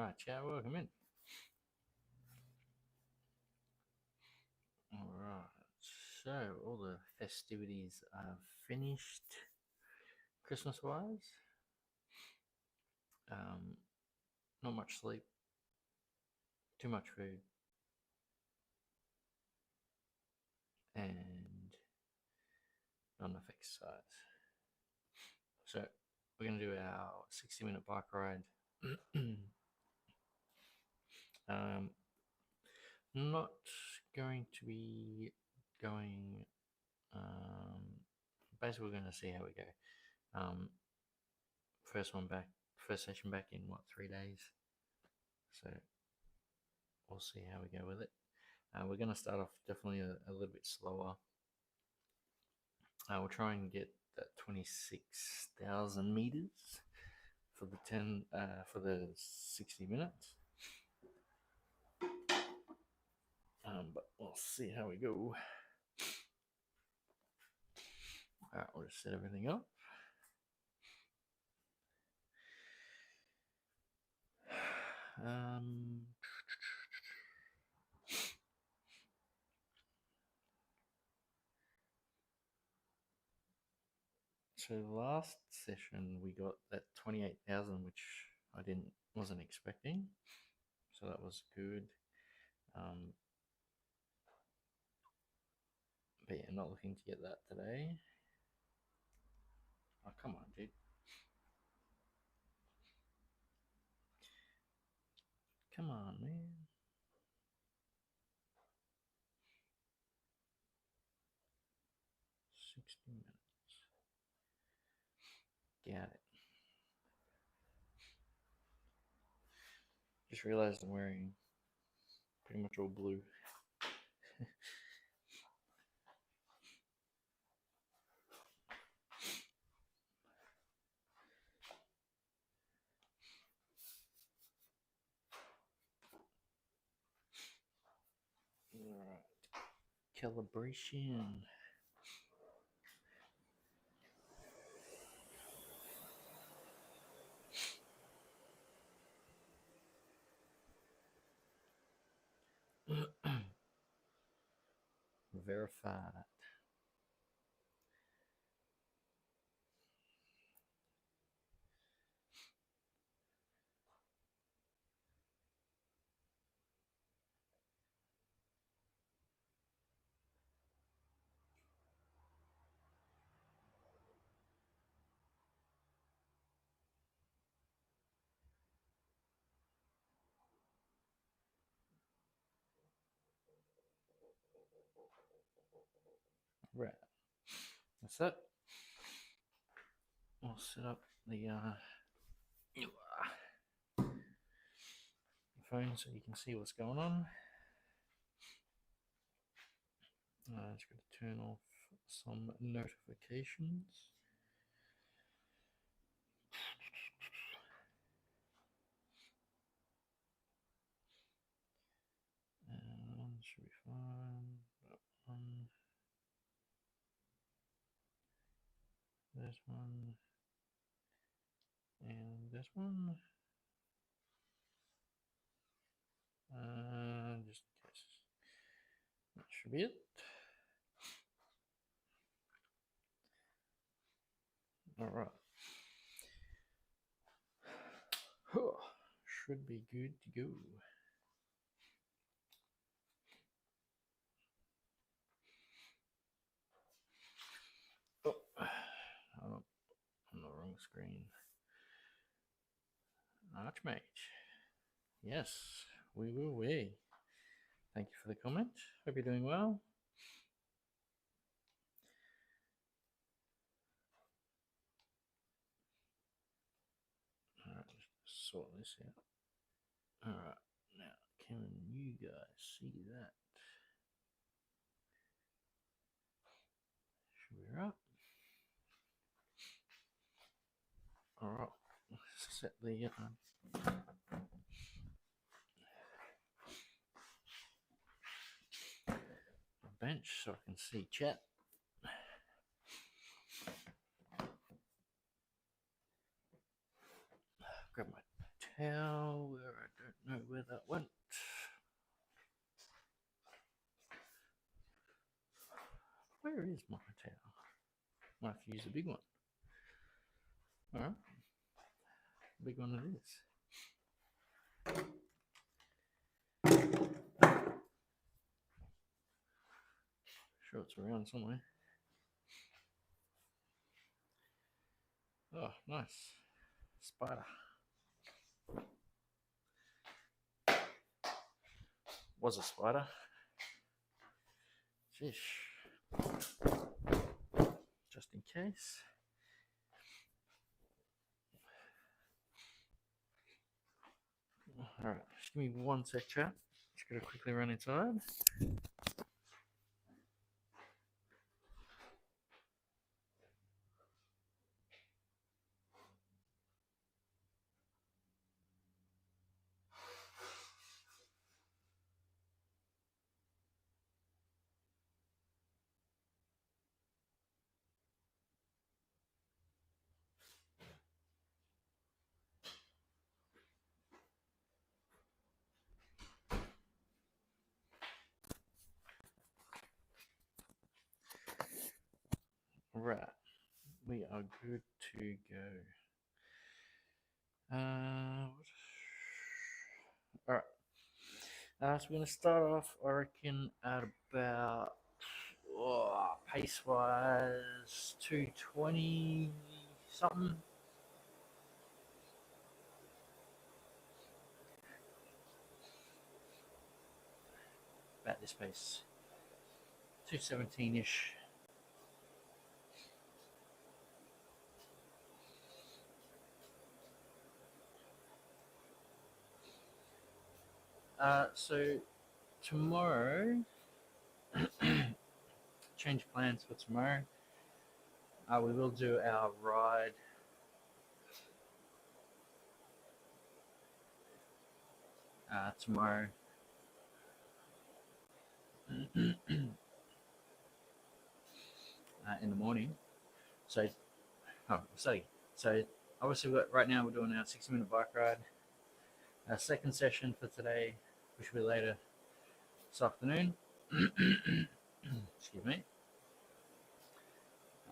Alright, chat, welcome in. Alright, so all the festivities are finished Christmas wise. Not much sleep, too much food, and not enough exercise. So we're going to do our 60-minute bike ride. Not going to be going. Basically, we're going to see how we go. First session back in 3 days. So we'll see how we go with it. We're going to start off definitely a little bit slower. We'll try and get that 26,000 meters for the 60 minutes. But we'll see how we go. Alright, we'll just set everything up. So last session we got that 28,000, which I wasn't expecting, so that was good. But yeah, not looking to get that today. Oh, come on, dude. Come on, man. $60 minutes. Got it. Just realized I'm wearing pretty much all blue. Alright. Calibration. Verified. Right. That's it. We'll set up the phone so you can see what's going on. Just got to turn off some notifications. Should be fine. That one. This one. And this one. Just in case. That should be it. Alright. Should be good to go. Oh, I'm on the wrong screen. Archmage. Yes, we will. Thank you for the comment. Hope you're doing well. Alright, just sort this out. Alright, now can you guys see that? Should be right. Alright, set the bench so I can see chat. Grab my towel. Where I is my tower. Might have to use a big one. Alright. Big one it is. Sure, it's around somewhere. Oh, nice. Spider. Was a spider. Sheesh. Just in case. Alright, just give me one sec, chat. Just gotta quickly run inside. Right, we are good to go. Alright. So we're going to start off, I reckon, at about pace wise 220 something. About this pace. 217 ish. So tomorrow, change plans for tomorrow. We will do our ride tomorrow. In the morning. So obviously right now we're doing our 60-minute bike ride. Our second session for today, which will be later this afternoon. Excuse me.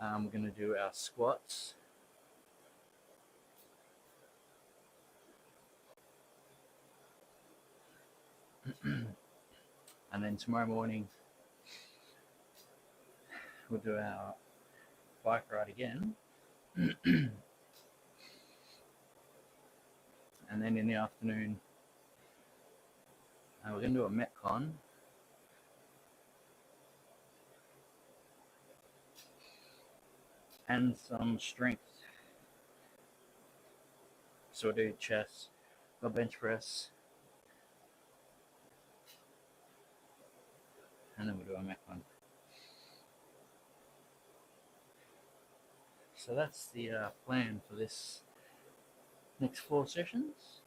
We're going to do our squats. And then tomorrow morning, we'll do our bike ride again. And then in the afternoon, we're going to do a Metcon. And some strength. So we'll do chest, we'll bench press. And then we'll do a Metcon. So that's the plan for this next 4 sessions.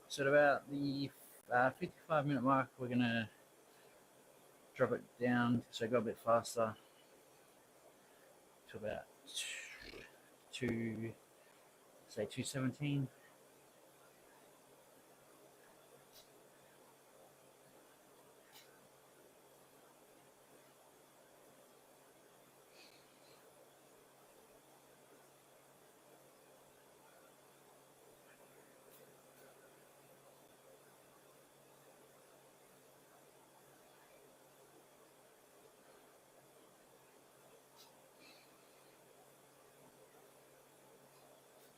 So at about the 55-minute mark, we're going to drop it down, so go a bit faster to about 217.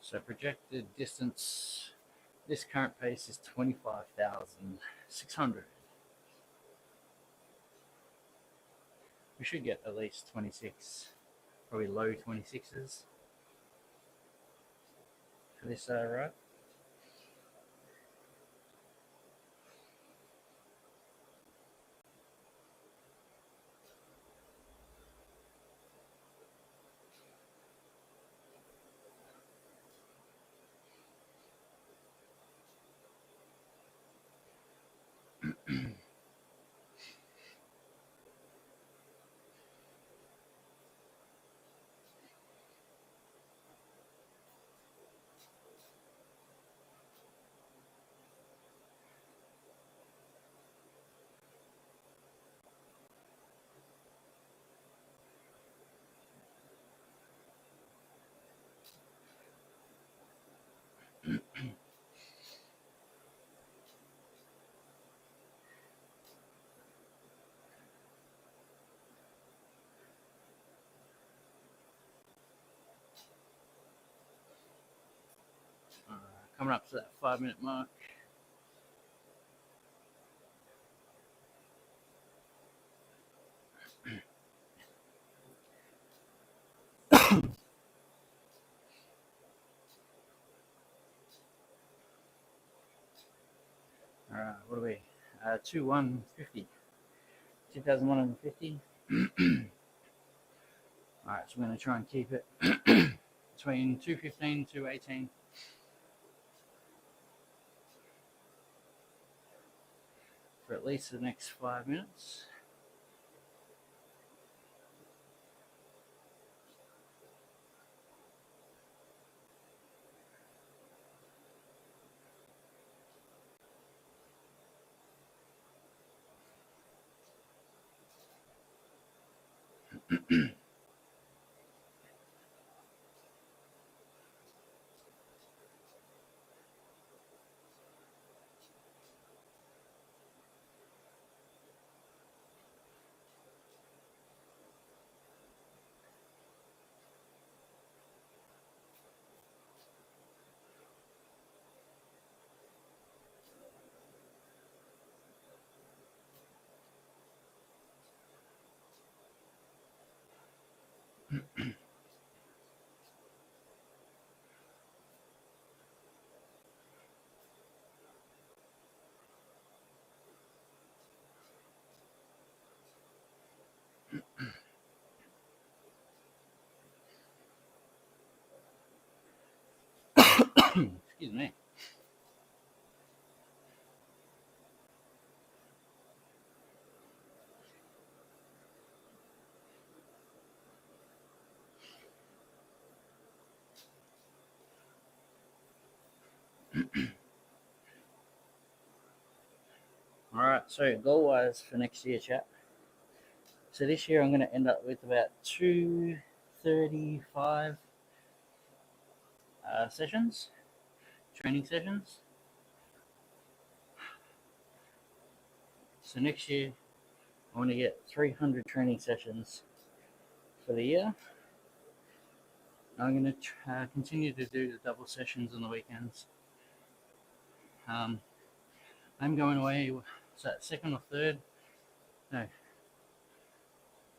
So projected distance This current pace is 25,600. We should get at least 26, probably low 26s for this ride. Coming up to that 5-minute mark. Alright, what are we? 2,150. 2,150. Alright, so we're going to try and keep it between 215 to 18. For at least the next 5 minutes. Excuse me. Alright, so goal-wise for next year, chat. So this year I'm going to end up with about 235 sessions, training sessions. So next year I want to get 300 training sessions for the year. I'm going to continue to do the double sessions on the weekends. I'm going away, is that 2nd or 3rd? No.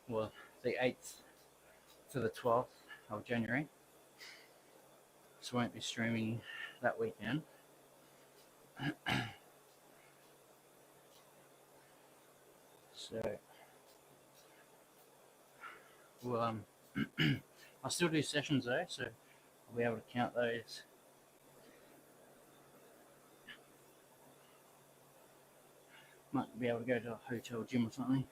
Well, the 8th to the 12th of January. So I won't be streaming that weekend. So, well, I'll still do sessions though, so I'll be able to count those. Might be able to go to a hotel gym or something.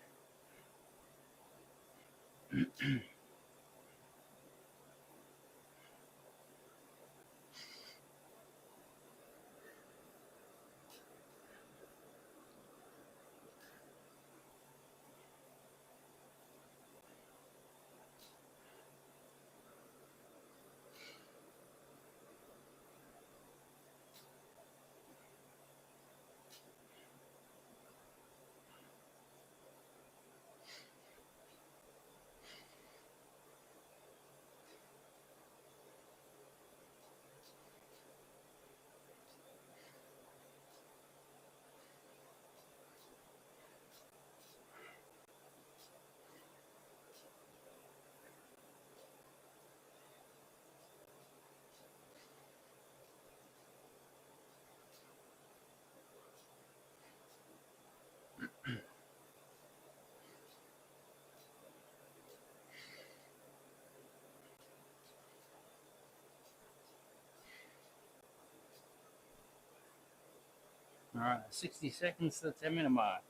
Alright, 60 seconds to the 10-minute mark.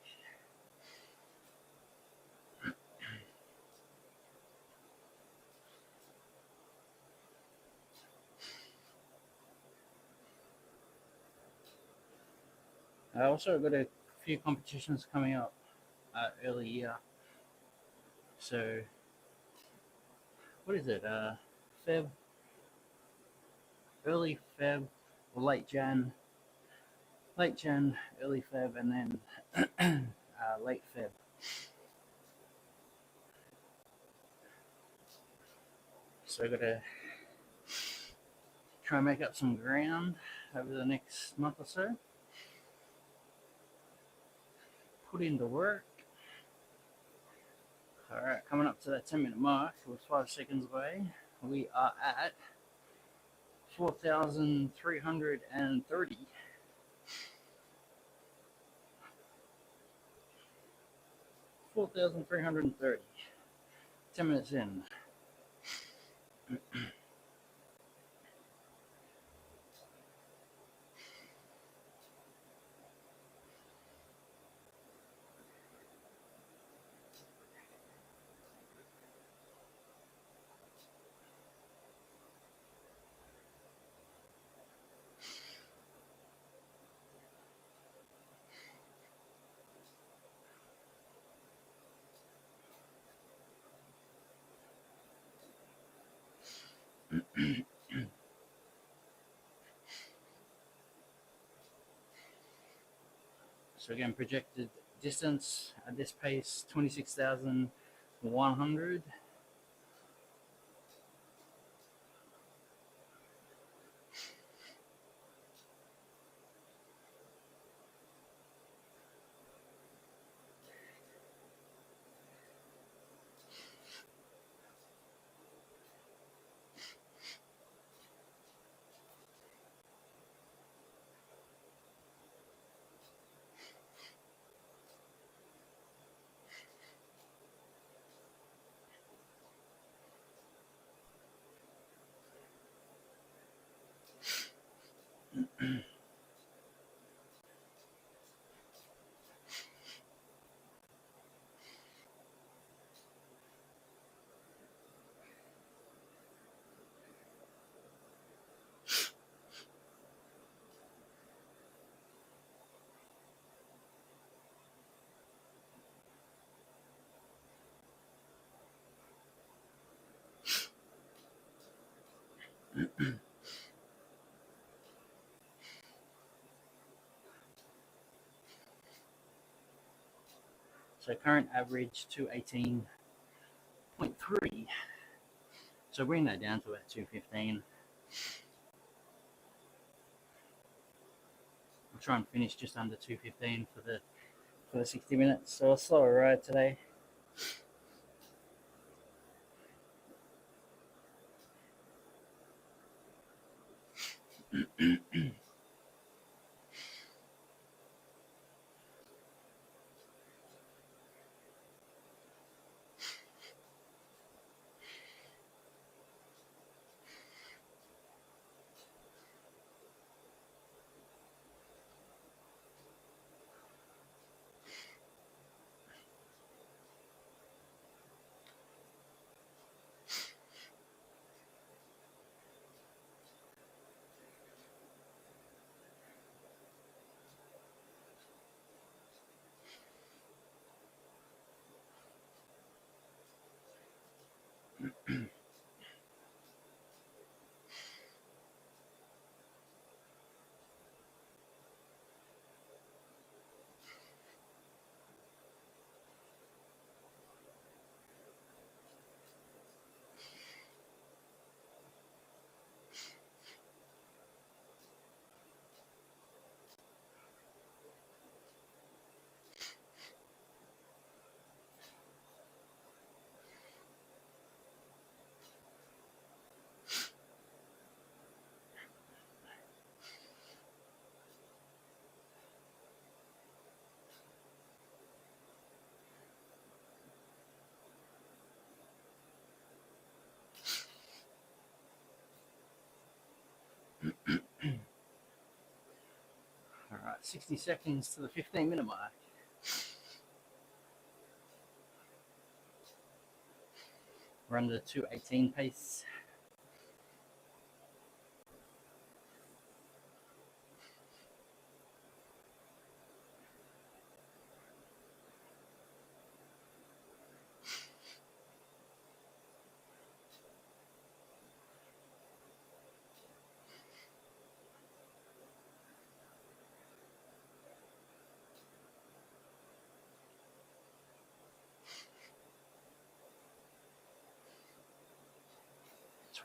I also got a few competitions coming up early year. So, what is it? Feb, early Feb, or late Jan, early Feb, and then late Feb. So I got to try and make up some ground over the next month or so. Put in the work. Alright, coming up to that 10-minute mark, we're 5 seconds away. We are at 4,330. 4,330. 10 minutes in. So again, projected distance at this pace, 26,100. So current average 218.3. So bring that down to about 215. I'll try and finish just under 215 for the 60 minutes. So a slower ride today. 60 seconds to the 15-minute mark. We're under 2:18 pace.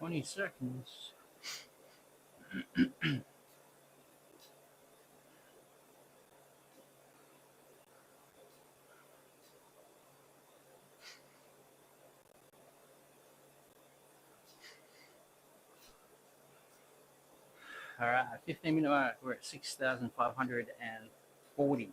$20. All right, 15-minute mark. We're at 6,540.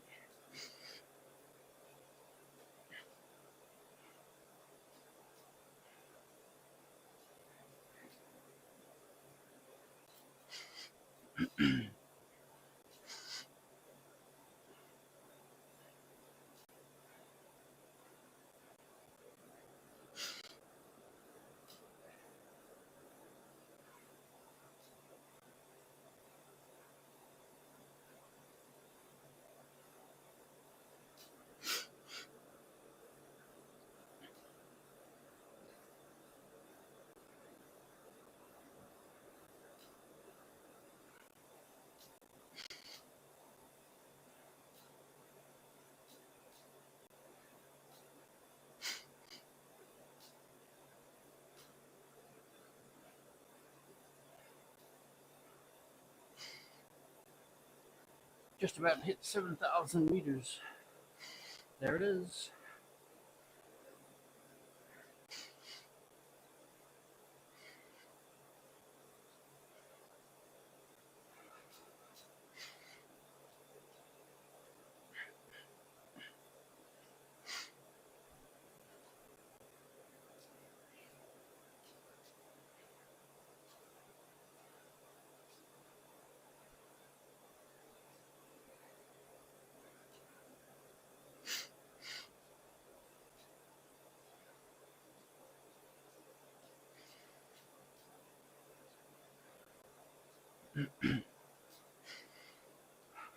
Just about hit 7,000 meters. There it is.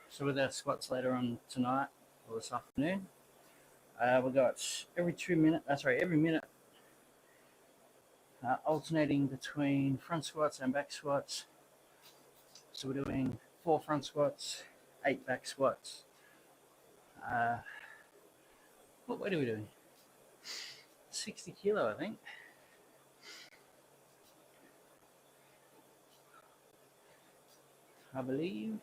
So with our squats later on tonight or this afternoon, we got every minute, alternating between front squats and back squats. So we're doing 4 front squats, 8 back squats. What weight are we doing? 60 kilo, I think. I believe.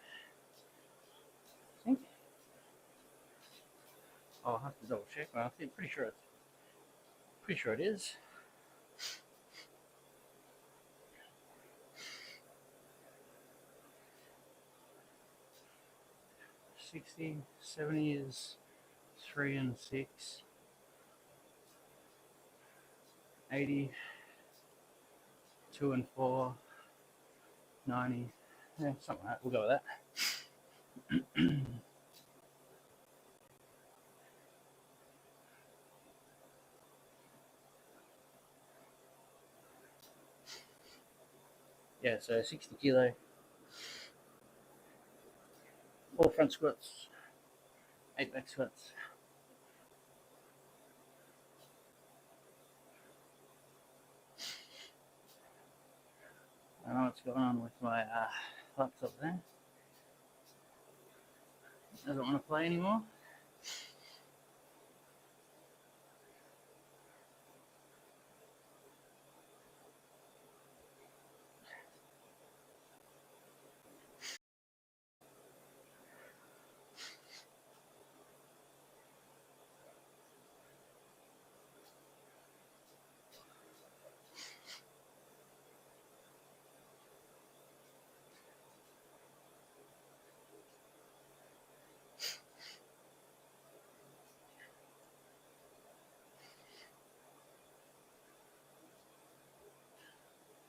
I think. I'll have to double check, but I'm pretty sure it is. $60, $70 is 3 and 6. $80, 2 and 4. $90, yeah, something like that. We'll go with that. Yeah, so 60 kilo, 4 front squats, 8 back squats. I don't know what's going on with my laptop there. It doesn't want to play anymore.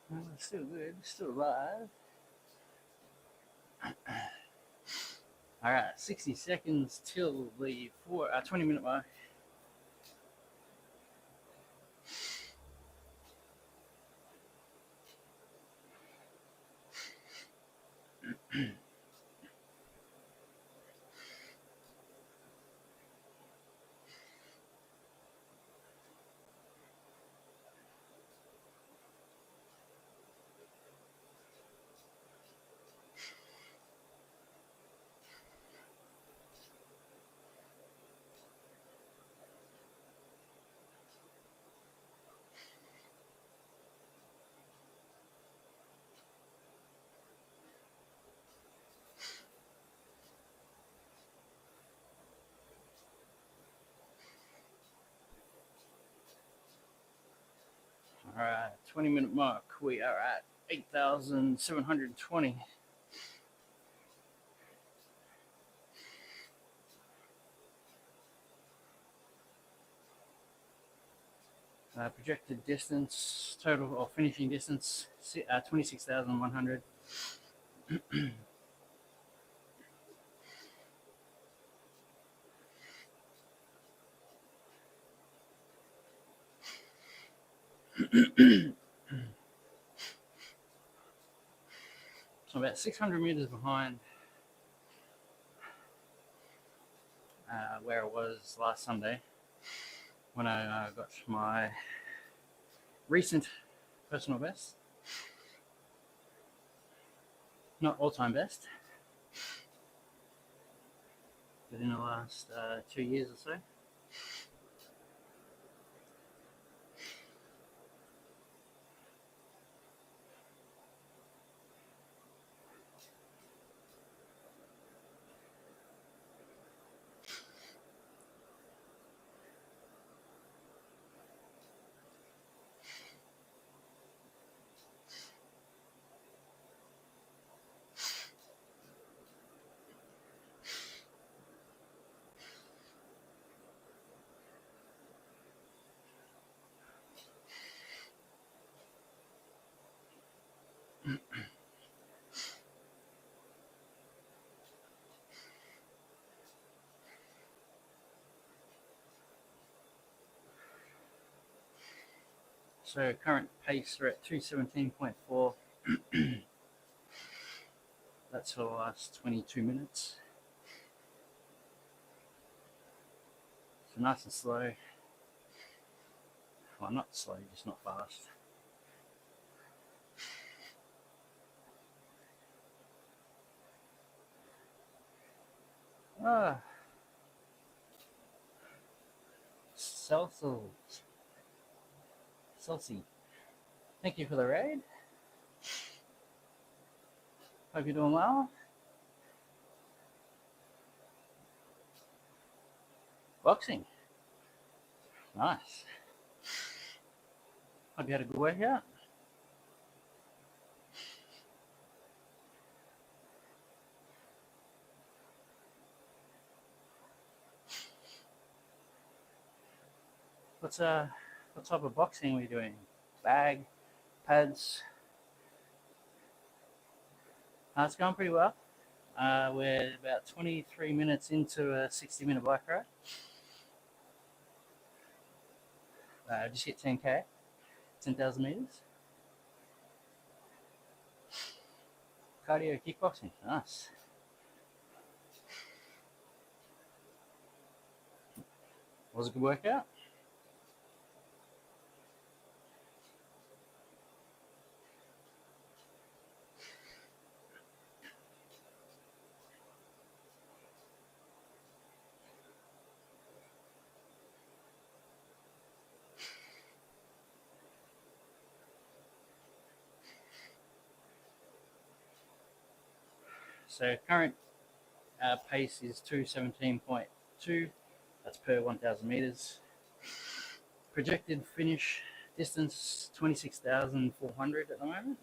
Well, it's still good, it's still alive. All right, 60 seconds till the 20-minute mark. All right, 20-minute mark. We are at 8,720. Projected distance, total or finishing distance, 26,100. So about 600 meters behind where I was last Sunday when I got my recent personal best. Not all-time best, but in the last 2 years or so. So current pace, we're at 217.4. That's for the last 22 minutes. So nice and slow. Well, not slow, just not fast. Celsi. Thank you for the raid. Hope you're doing well. Boxing. Nice. Hope you had a good workout. What type of boxing are we doing? Bag, pads? It's going pretty well. We're about 23 minutes into a 60-minute bike ride. Just hit 10K, 10,000 meters. Cardio kickboxing, nice. Was a good workout. So current pace is 217.2. That's per 1,000 meters. Projected finish distance 26,400 at the moment.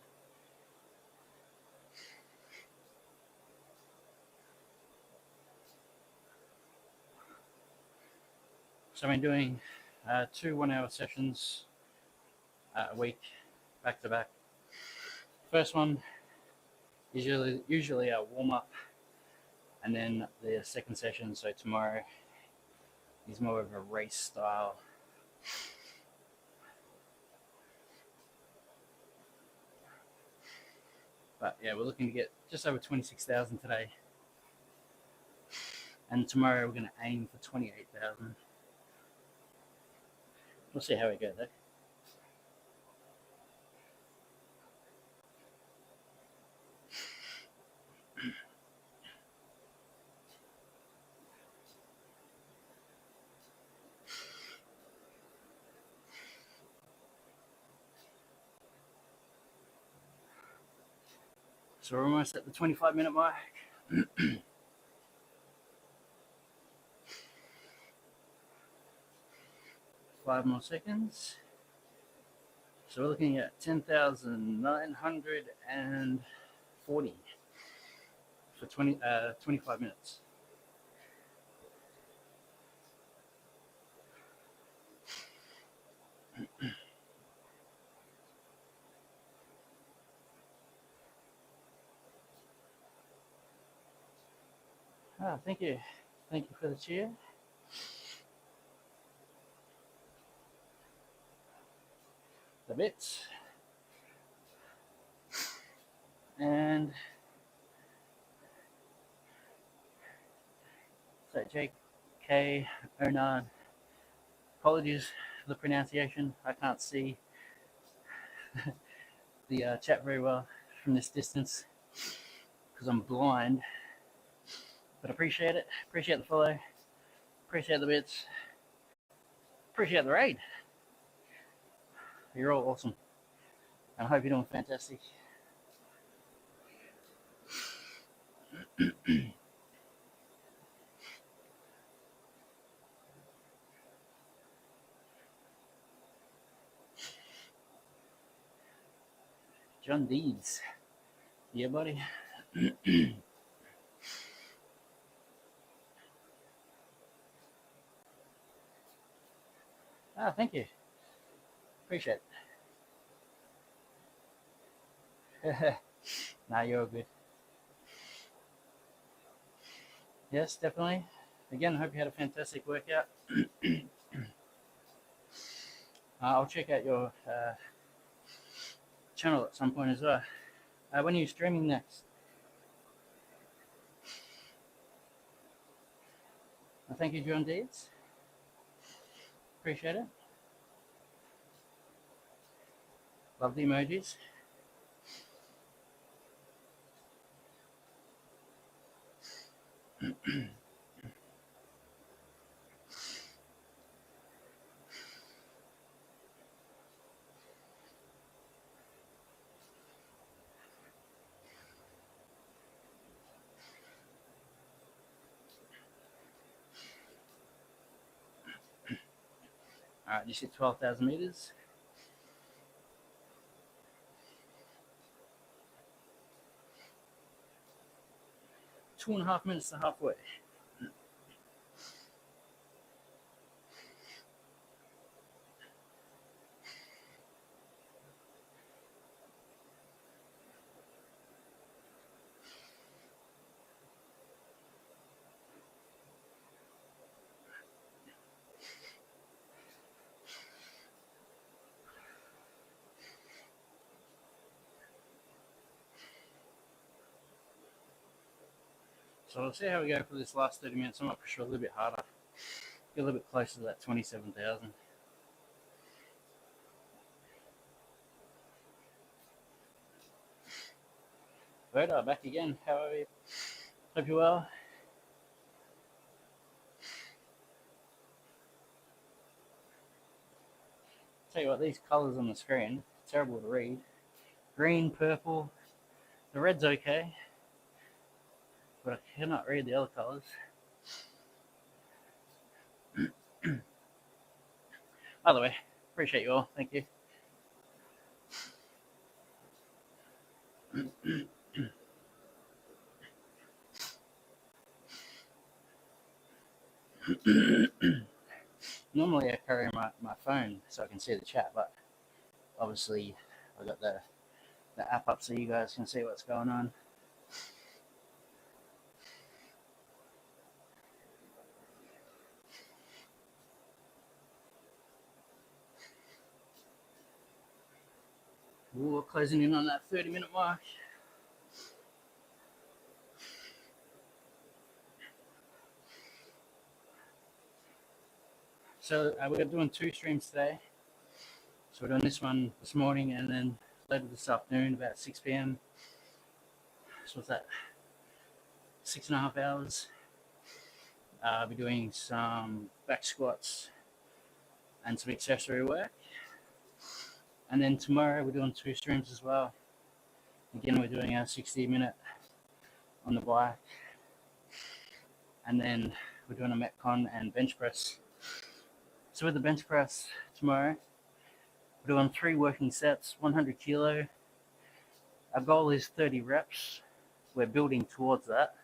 So I've been doing 2 1-hour sessions a week, back to back. First one, usually a warm up And then the second session, so tomorrow, is more of a race style. But yeah, we're looking to get just over 26,000 today. And tomorrow we're going to aim for 28,000. We'll see how we go though. So we're almost at the 25-minute mark. 5 more seconds. So we're looking at 10,940 for 25 minutes. Thank you. Thank you for the cheer. The bits. And so JK09, apologies for the pronunciation. I can't see the chat very well from this distance because I'm blind. But appreciate it. Appreciate the follow. Appreciate the bits. Appreciate the raid. You're all awesome. And I hope you're doing fantastic. John Deeds. Yeah, buddy. Thank you. Appreciate it. Nah, you're all good. Yes, definitely. Again, I hope you had a fantastic workout. I'll check out your channel at some point as well. When are you streaming next? Thank you, John Deeds. Appreciate it. Love the emojis. All right, you see 12,000 meters. Two and a half minutes to halfway. So we'll see how we go for this last 30 minutes. I might push it a little bit harder. Get a little bit closer to that 27,000. VoD, back again. How are you? Hope you're well. Tell you what, these colours on the screen, terrible to read. Green, purple. The red's okay, but I cannot read the other colours. By the way, appreciate you all. Thank you. Normally I carry my phone so I can see the chat, but obviously I got the app up so you guys can see what's going on. We're closing in on that 30-minute mark. So we're doing 2 streams today. So we're doing this one this morning and then later this afternoon about 6 p.m. So what's that? 6.5 hours. I'll be doing some back squats and some accessory work. And then tomorrow we're doing 2 streams as well. Again, we're doing our 60-minute on the bike. And then we're doing a Metcon and bench press. So with the bench press tomorrow, we're doing 3 working sets, 100 kilo. Our goal is 30 reps. We're building towards that.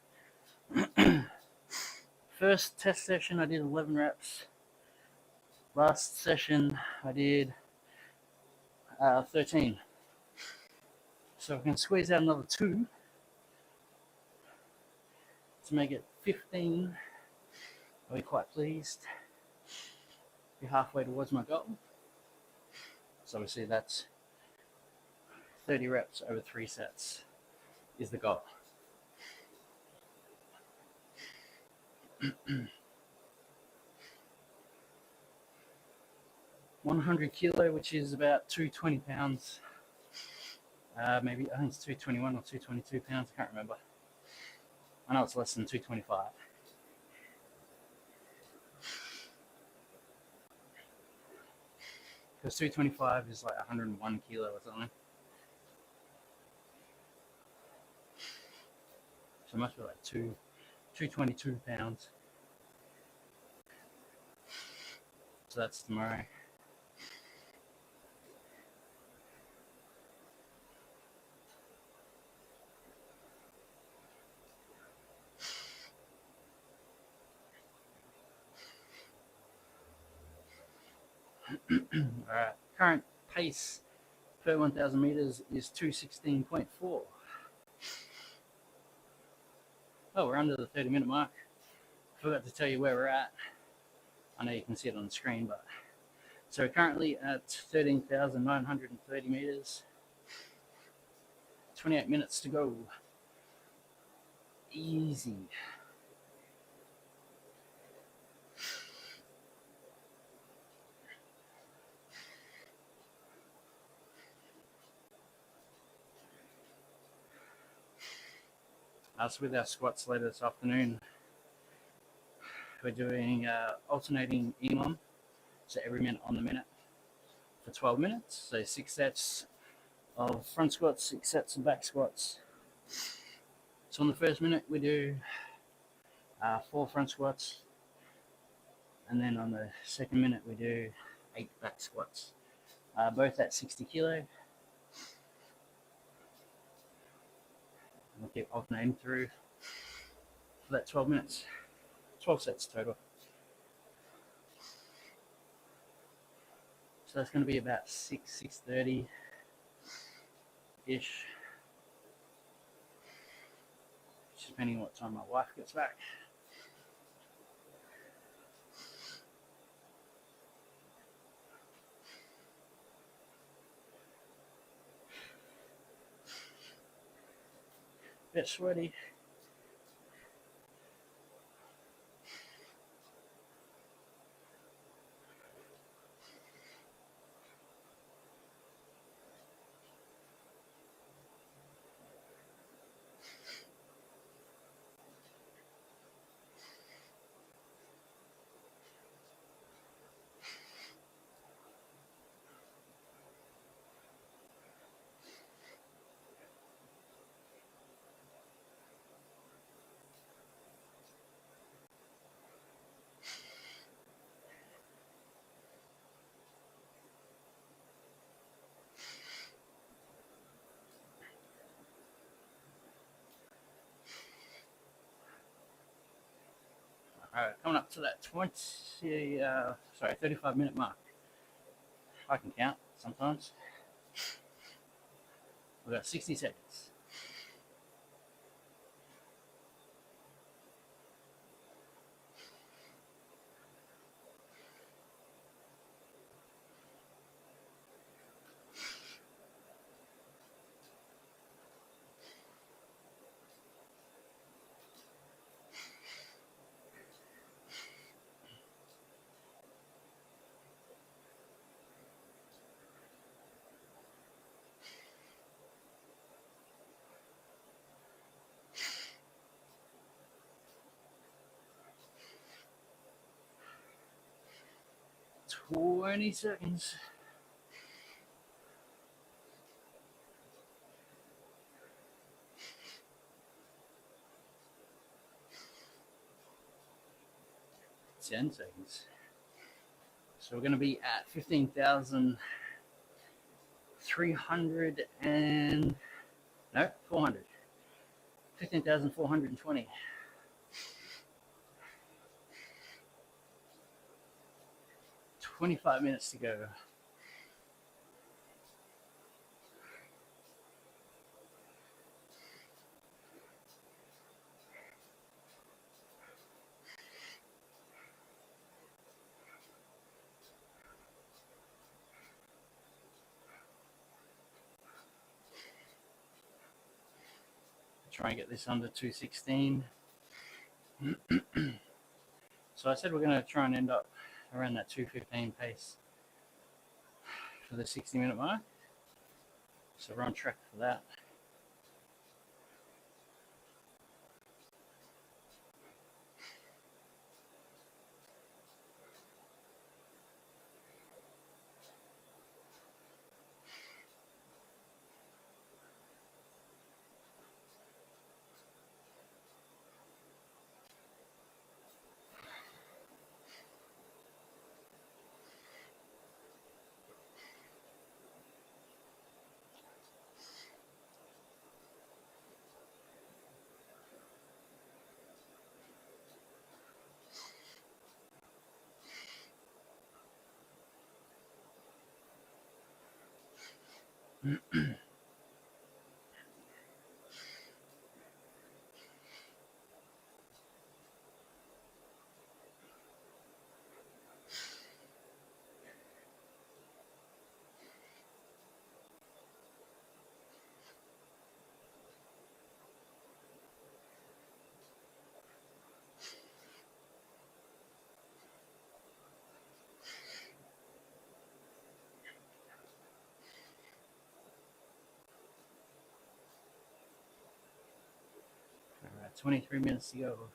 First test session, I did 11 reps. Last session, I did 13. So I can squeeze out another 2 to make it 15. I'll be quite pleased. Be halfway towards my goal. So obviously that's 30 reps over 3 sets is the goal. 100 kilo, which is about 220 pounds. Maybe I think it's 221 or 222 pounds. I can't remember. I know it's less than 225. Because 225 is like 101 kilo or something. So it must be like 222 pounds. So that's tomorrow. Alright, current pace per 1,000 meters is 2:16.4. Oh, we're under the 30-minute mark. Forgot to tell you where we're at. I know you can see it on the screen, but so we're currently at 13,930 meters. 28 minutes to go. Easy. So with our squats later this afternoon, we're doing alternating EMOM, so every minute on the minute for 12 minutes. So 6 sets of front squats, 6 sets of back squats. So on the first minute we do 4 front squats, and then on the second minute we do 8 back squats, both at 60 kilo. We'll keep alternating through for that 12 minutes. 12 sets total. So that's going to be about 6:30 ish, depending on what time my wife gets back. Bit sweaty. Alright, coming up to that 35-minute mark. I can count sometimes. We've got 60 seconds. 20 seconds. Ten seconds. So we're going to be at 15,300 and no 400. 15,420. 25 minutes to go. Try and get this under 216. So I said we're going to try and end up around that 215 pace for the 60-minute mark. So we're on track for that. All right, 23 minutes to go.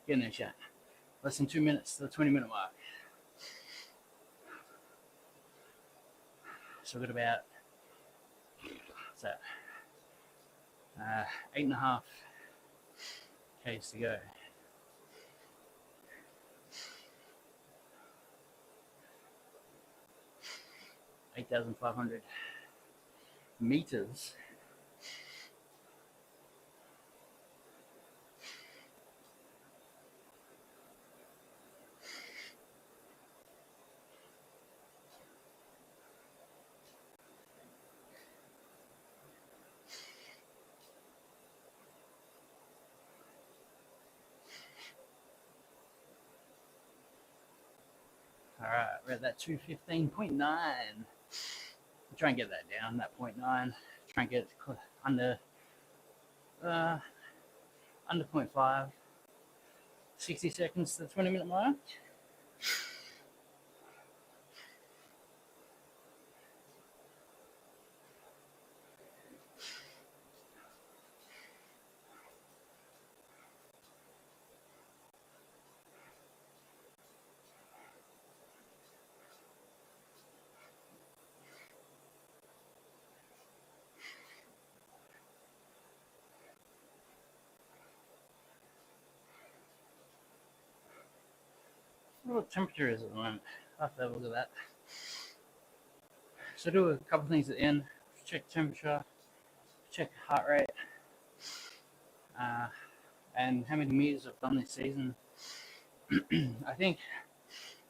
Getting there, chat. Less than 2 minutes to the 20-minute mark. So we've got about, what's that? 8.5 Ks to go. 8,500 meters. All right, we're at that 215.9. Try and get that down, that 0.9. Try and get it under 0.5. 60 seconds to the 20-minute mark. What temperature is it at the moment? I'll have to have a look at that. So I do a couple things at the end. Check temperature, check heart rate, and how many meters I've done this season. I think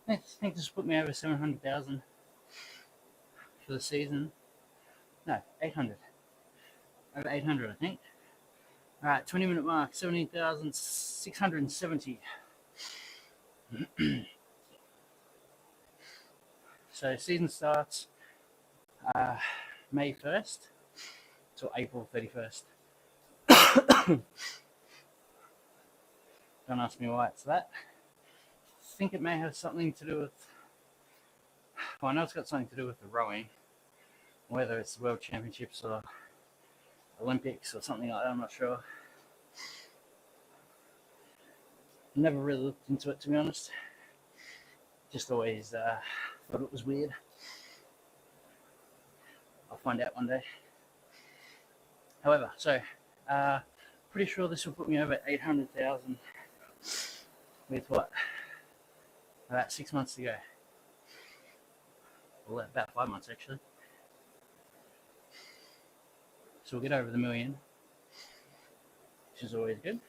this put me over 700,000 for the season. No, 800. Over 800, I think. All right, 20-minute mark, 17,670. So season starts May 1st till April 31st. Don't ask me why it's that. I think it may have something to do with, well, I know it's got something to do with the rowing, whether it's the World Championships or Olympics or something like that, I'm not sure. Never really looked into it, to be honest. Just always thought it was weird. I'll find out one day. However, so pretty sure this will put me over 800,000 with what? About 6 months to go. Well, about 5 months actually. So we'll get over the million, which is always good.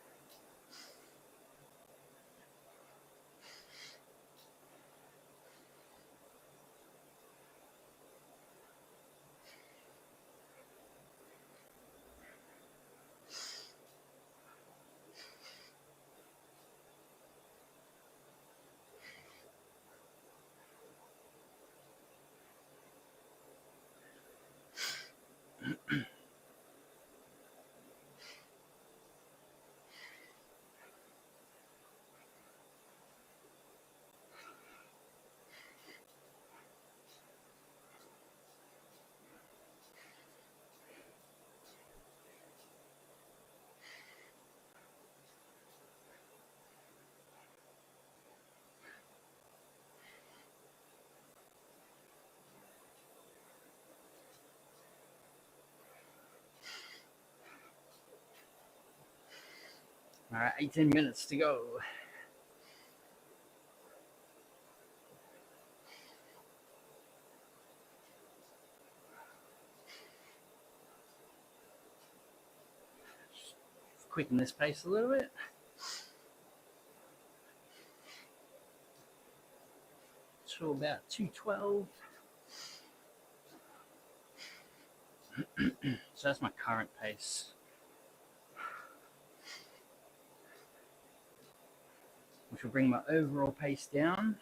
All right, 18 minutes to go. Quicken this pace a little bit. To about 212. So that's my current pace. Which will bring my overall pace down.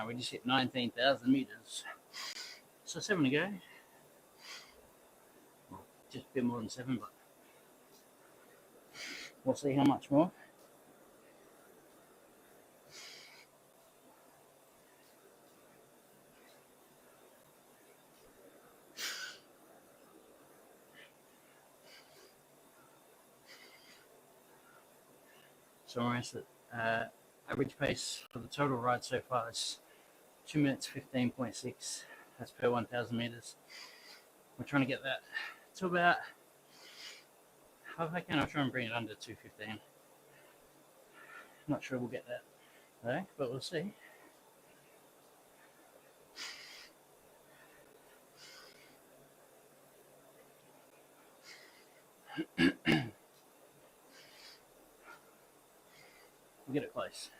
We just hit 19,000 meters. So 7 to go. Well, just a bit more than 7, but we'll see how much more. So I'm almost at average pace for the total ride so far is 2 minutes 15.6. That's per 1,000 meters. We're trying to get that to about, if I can, I'll try and bring it under 2:15. Not sure we'll get that though, but we'll see. We'll get it close.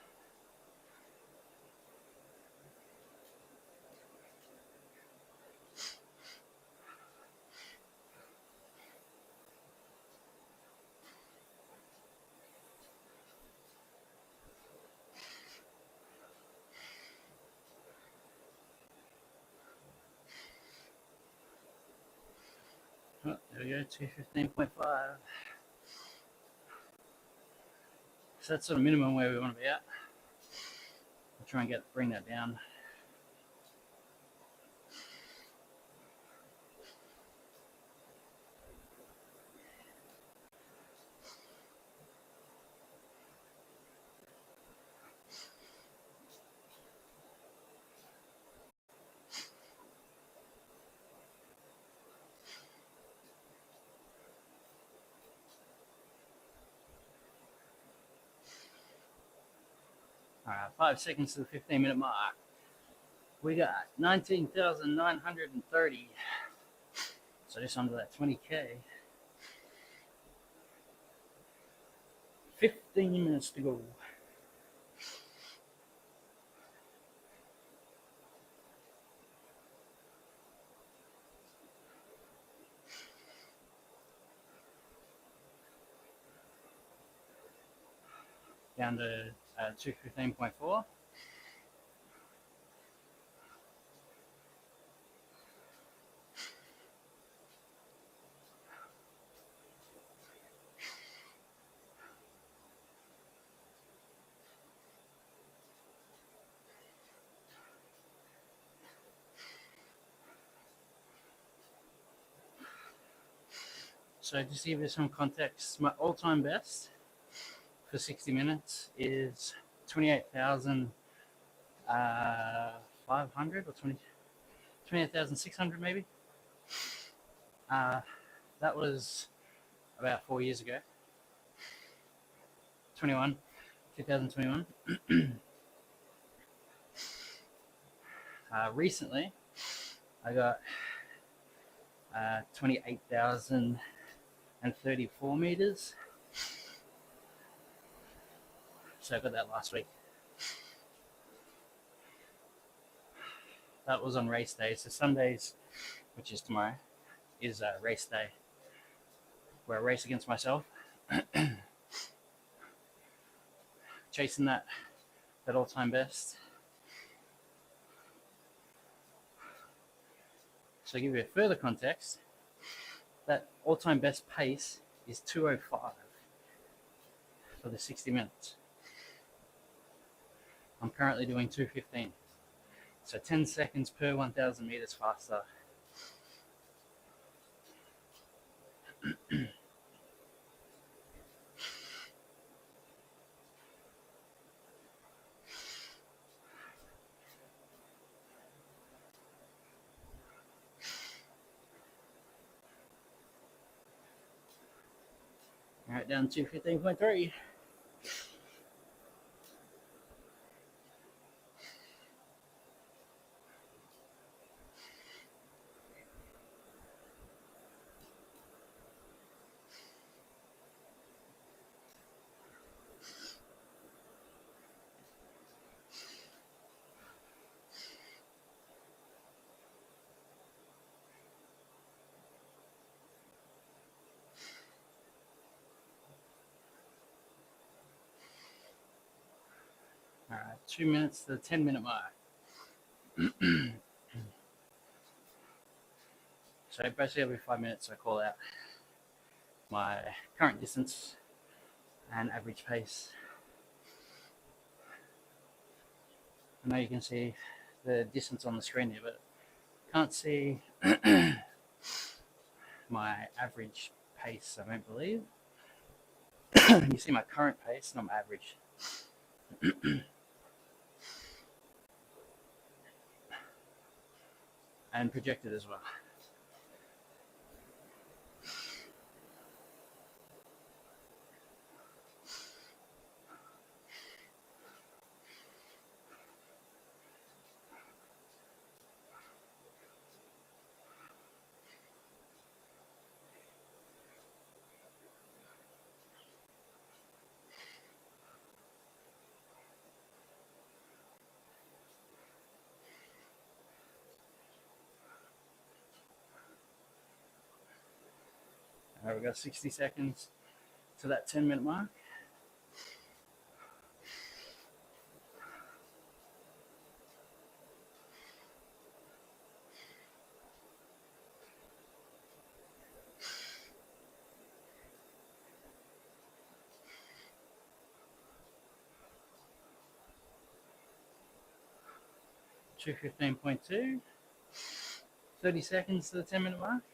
Oh, there we go, 2:15.5. So that's sort of minimum where we want to be at. We'll try and bring that down. Alright, 5 seconds to the 15-minute mark. We got 19,930. So just under that 20k. 15 minutes to go. Down to 215.4. So just to give you some context, my all-time best for 60 minutes is 28,500 or 28,600 maybe. That was about 4 years ago. 2021. Recently, I got 28,034 meters. So I got that last week. That was on race day. So Sundays, which is tomorrow, is race day, where I race against myself, chasing that all-time best. So to give you further context, that all-time best pace is 2:05 for the 60 minutes. I'm currently doing 2:15. So 10 seconds per 1,000 meters faster. All right, down to 15.3. All right, 2 minutes to the 10-minute mark. So basically every 5 minutes I call out my current distance and average pace. I know you can see the distance on the screen here, but can't see my average pace, I don't believe. You see my current pace, not my average. And projected as well. All right, we've got 60 seconds to that 10-minute mark. Two 15.2. 30 seconds to the 10-minute mark.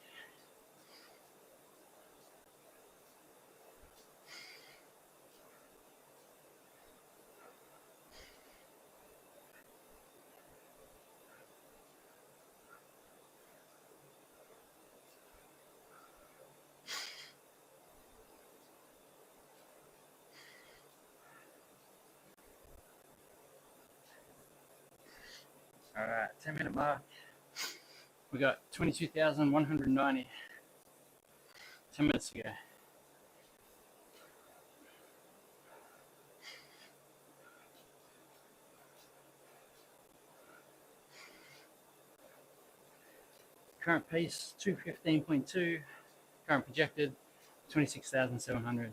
10-minute mark. We got 22,190 10 minutes ago. Current pace 215.2. Current projected 26,700.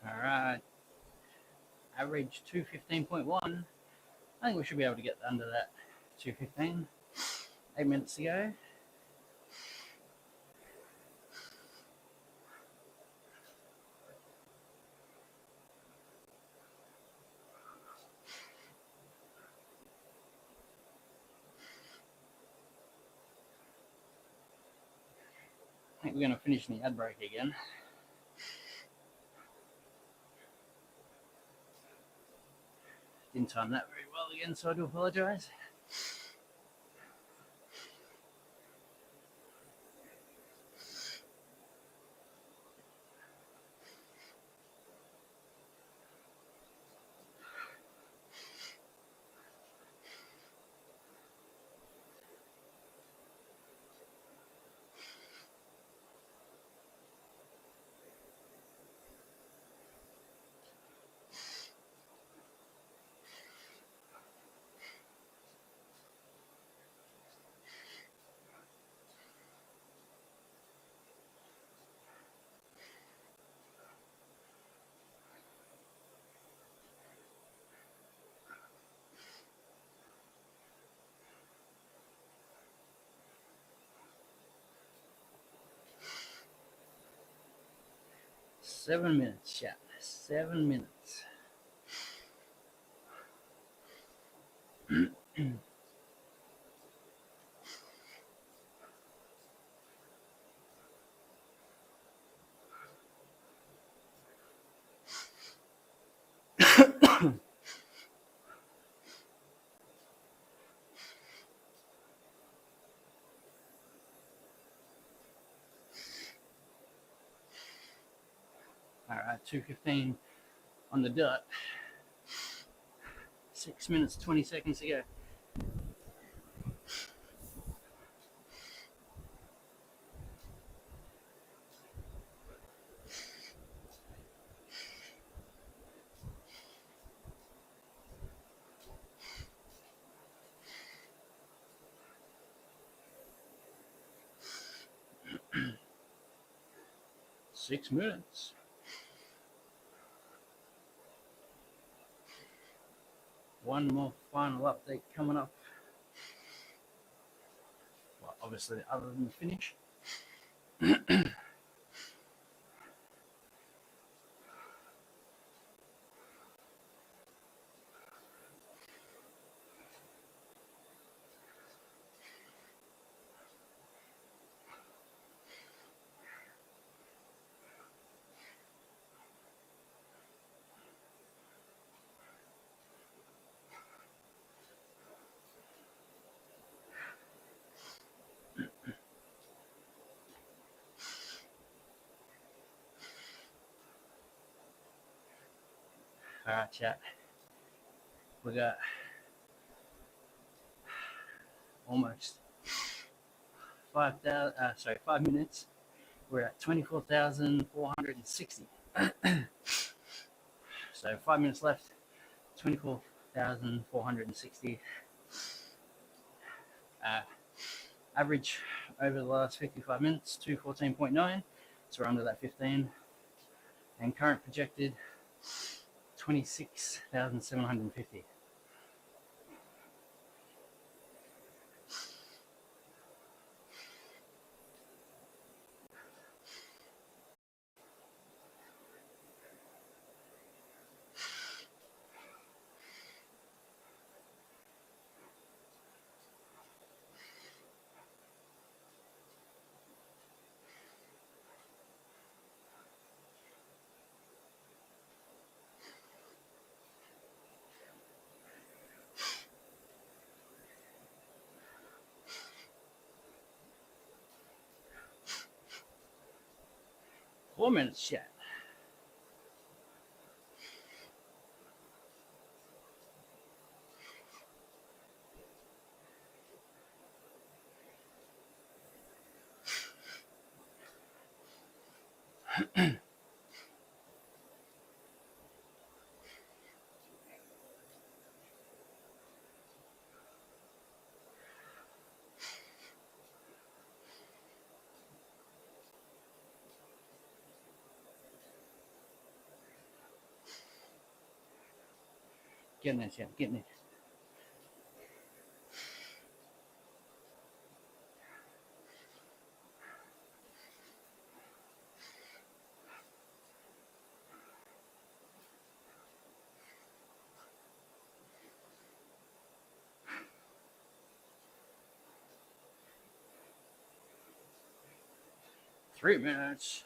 All right. Average 215.1. I think we should be able to get under that 215. 8 minutes to go. I think we're going to finish in the ad break again. Didn't time that very well again, so I do apologize. Seven minutes, chat. 7 minutes. All right, 2:15 on the dot. 6 minutes, 20 seconds to go. Six minutes. One more final update coming up. Well, obviously, other than the finish. 'All right, chat. We got almost 5 minutes, we're at 24,460. So 5 minutes left, 24,460. Average over the last 55 minutes, 214.9. So we're under that 15. And current projected, 26,750. Four minutes yet. Getting it, yeah, getting it. Three minutes.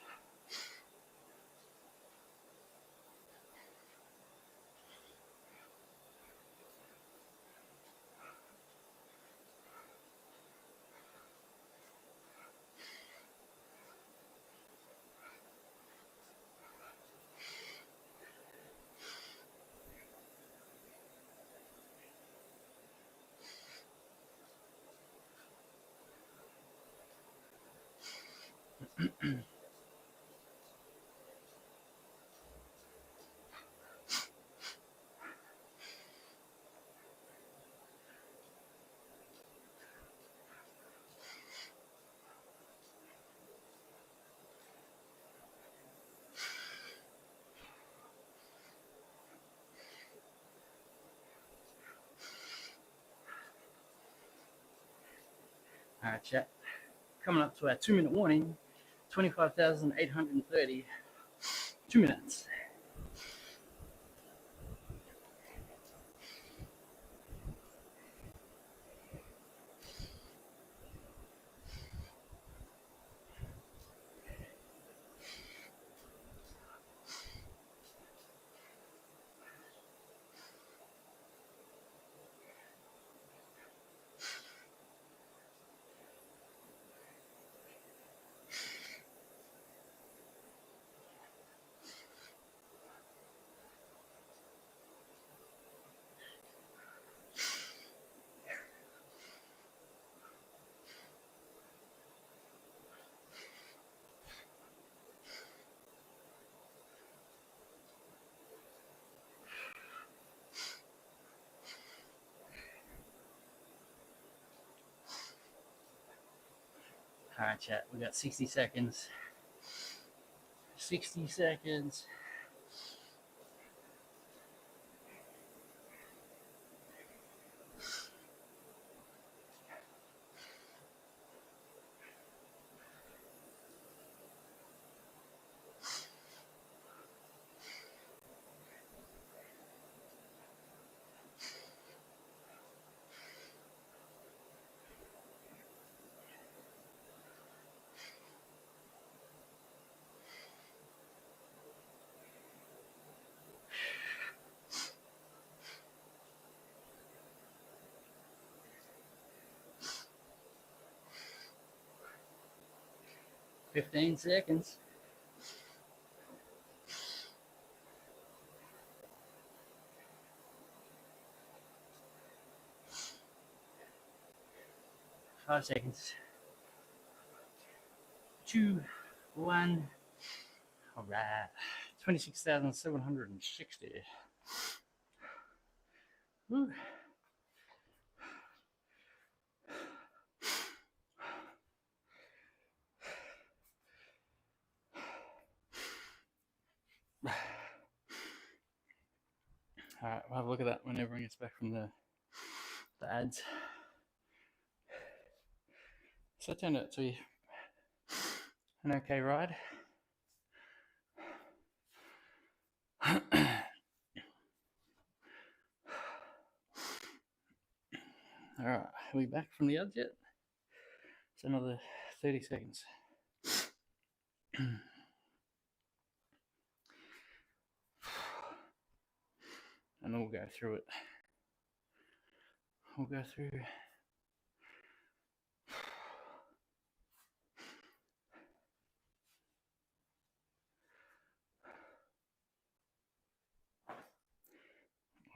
All right, chat. Coming up to our 2 minute warning, 25,830. 2 minutes. All right, chat. We got 60 seconds. 60 seconds. Fifteen seconds. Five seconds. 2, 1. All right, 26,760. Woo. All right, we'll have a look at that when everyone gets back from the ads. So it turned out to be an okay ride. All right, are we back from the ads yet? It's another 30 seconds. And then we'll go through it. We'll go through.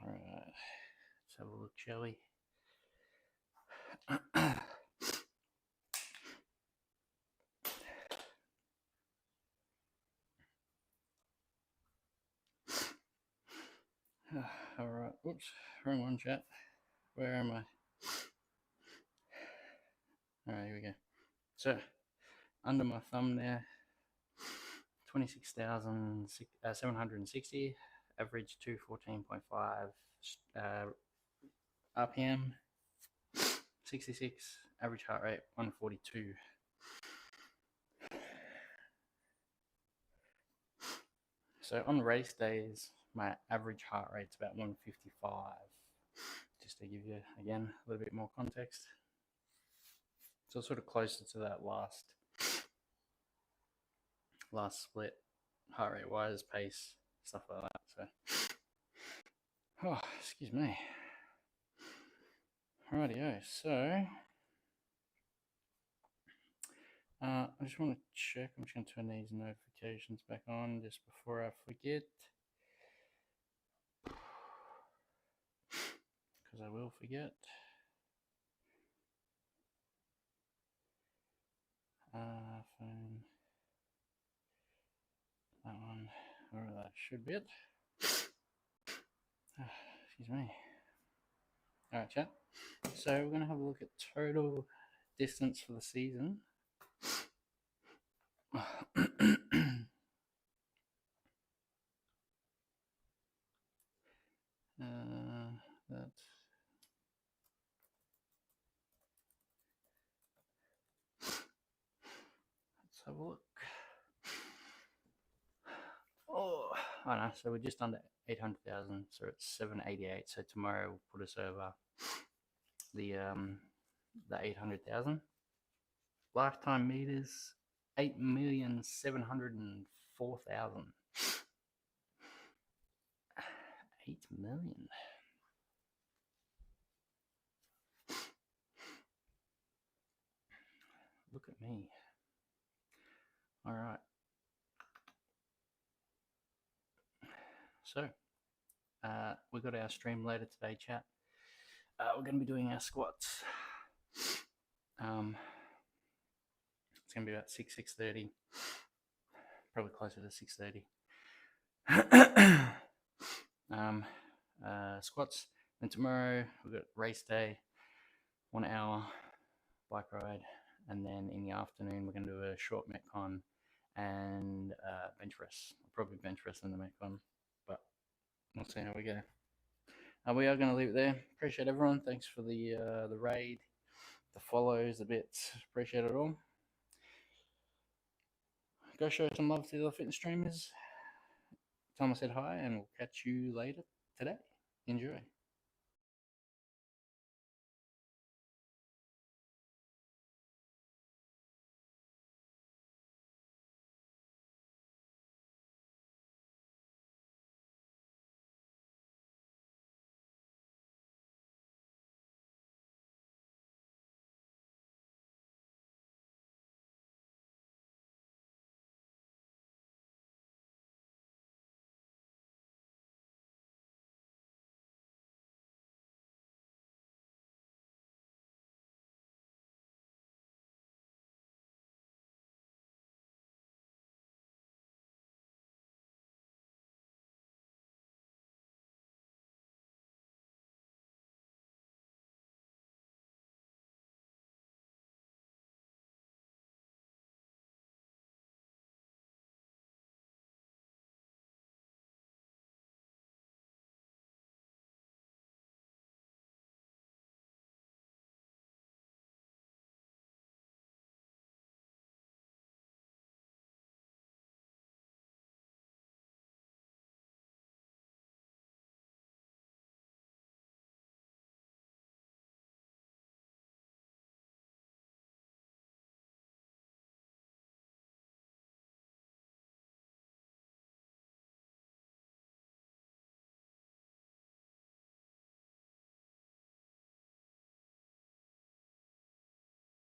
All right, let's have a look, shall we? All right, whoops, wrong one, chat. Where am I? All right, here we go. So, under my thumb there, 26,760, average 214.5 RPM, 66, average heart rate 142. So on race days, my average heart rate's about 155. Just to give you, again, a little bit more context. So sort of closer to that last split, heart rate wise, pace, stuff like that. So, oh, excuse me. Rightio. So, I just want to check. I'm just going to turn these notifications back on just before I forget, because I will forget. Phone. That one, where that should be it. Excuse me. All right, chat. So we're going to have a look at total distance for the season. Let's have a look. Oh, I know. So we're just under 800,000. So it's 788. So tomorrow will put us over the 800,000. Lifetime meters, 8,704,000. 8 million. Look at me. All right. So, we got our stream later today, chat. We're going to be doing our squats. It's going to be about 6:30, probably closer to 6:30. Squats. And tomorrow we've got race day, 1 hour bike ride, and then in the afternoon we're going to do a short metcon and bench press. I'll probably bench press in the metcon, but we'll see how we go. We are going to leave it there. Appreciate everyone. Thanks for the raid, the follows, the bits. Appreciate it all. Go show some love to the other fitness streamers. Tell them I said hi, and we'll catch you later today. Enjoy.